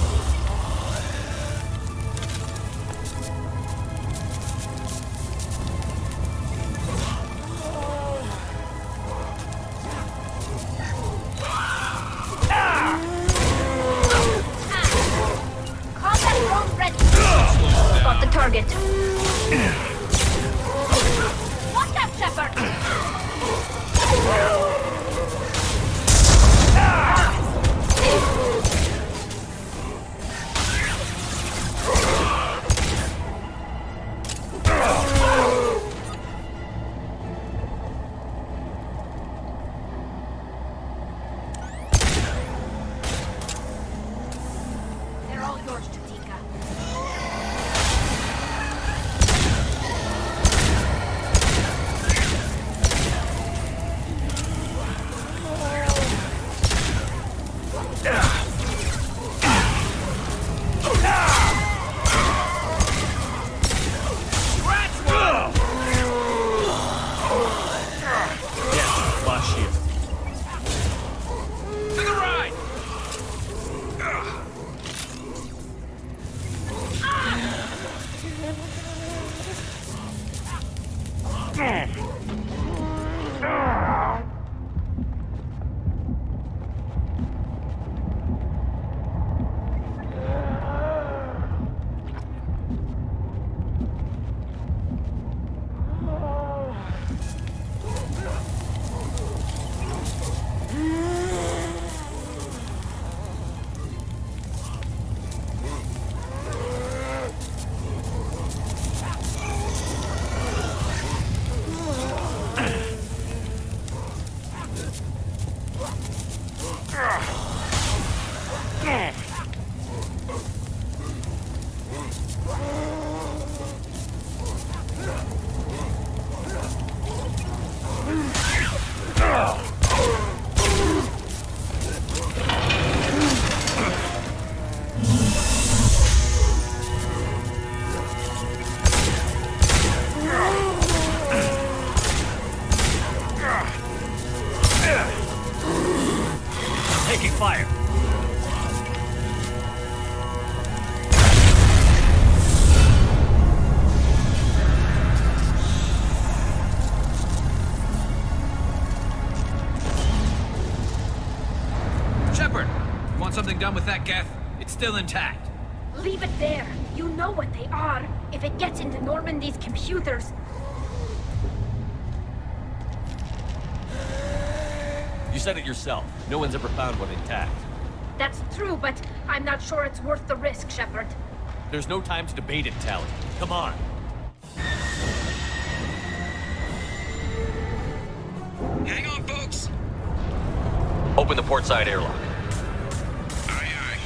Combat drone ready. Got the target. Watch out, Shepard! They're all yours, Tatika. Lost shield. To the right! something done with that geth? It's still intact. Leave it there. You know what they are. If it gets into Normandy's computers... You said it yourself. No one's ever found one intact. That's true, but I'm not sure it's worth the risk, Shepard. There's no time to debate it, Tally. Come on. Hang on, folks. Open the port side airlock. Aye, aye.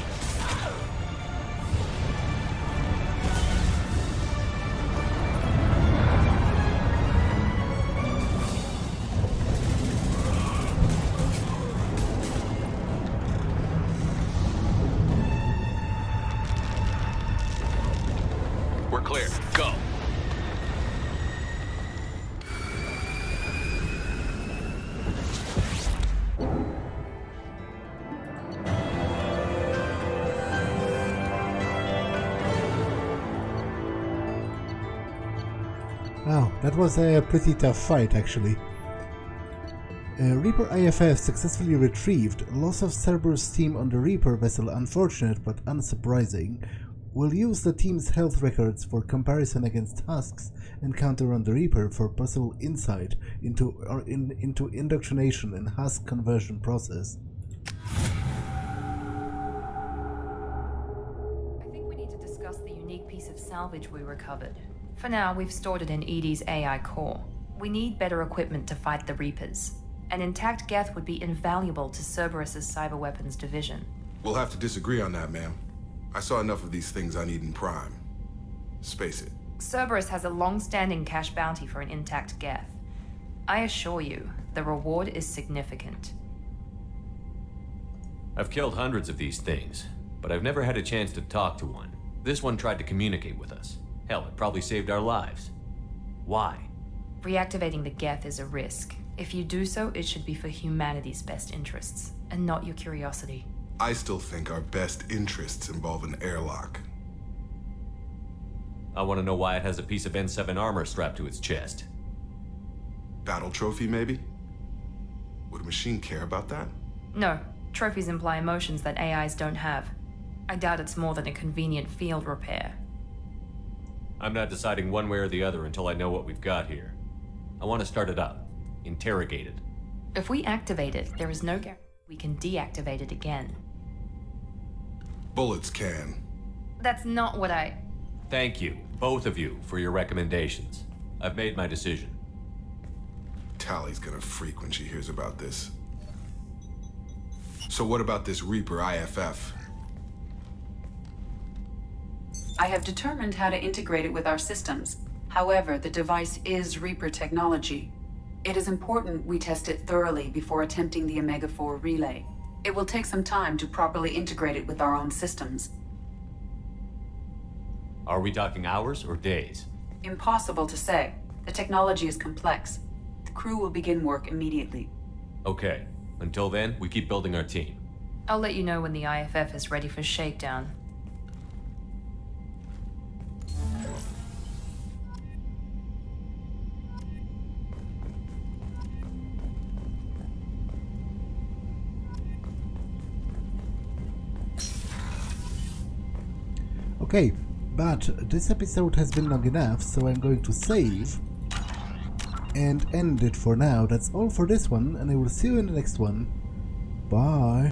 We're clear. Go. Wow, that was a pretty tough fight, actually. Reaper IFF successfully retrieved. Loss of Cerberus team on the Reaper vessel unfortunate but unsurprising. We'll use the team's health records for comparison against Husk's encounter on the Reaper for possible insight into indoctrination and Husk conversion process. I think we need to discuss the unique piece of salvage we recovered. For now, we've stored it in EDI's AI core. We need better equipment to fight the Reapers. An intact geth would be invaluable to Cerberus's cyber weapons division. We'll have to disagree on that, ma'am. I saw enough of these things on Eden Prime. Space it. Cerberus has a long-standing cash bounty for an intact geth. I assure you, the reward is significant. I've killed hundreds of these things, but I've never had a chance to talk to one. This one tried to communicate with us. Hell, it probably saved our lives. Why? Reactivating the geth is a risk. If you do so, it should be for humanity's best interests, and not your curiosity. I still think our best interests involve an airlock. I want to know why it has a piece of N7 armor strapped to its chest. Battle trophy, maybe? Would a machine care about that? No. Trophies imply emotions that AIs don't have. I doubt it's more than a convenient field repair. I'm not deciding one way or the other until I know what we've got here. I want to start it up. Interrogate it. If we activate it, there is no guarantee we can deactivate it again. Bullets can. That's not what I... Thank you, both of you, for your recommendations. I've made my decision. Tally's gonna freak when she hears about this. So what about this Reaper IFF? I have determined how to integrate it with our systems. However, the device is Reaper technology. It is important we test it thoroughly before attempting the Omega-4 relay. It will take some time to properly integrate it with our own systems. Are we talking hours or days? Impossible to say. The technology is complex. The crew will begin work immediately. Okay. Until then, we keep building our team. I'll let you know when the IFF is ready for shakedown. Okay, but this episode has been long enough, so I'm going to save and end it for now. That's all for this one, and I will see you in the next one. Bye!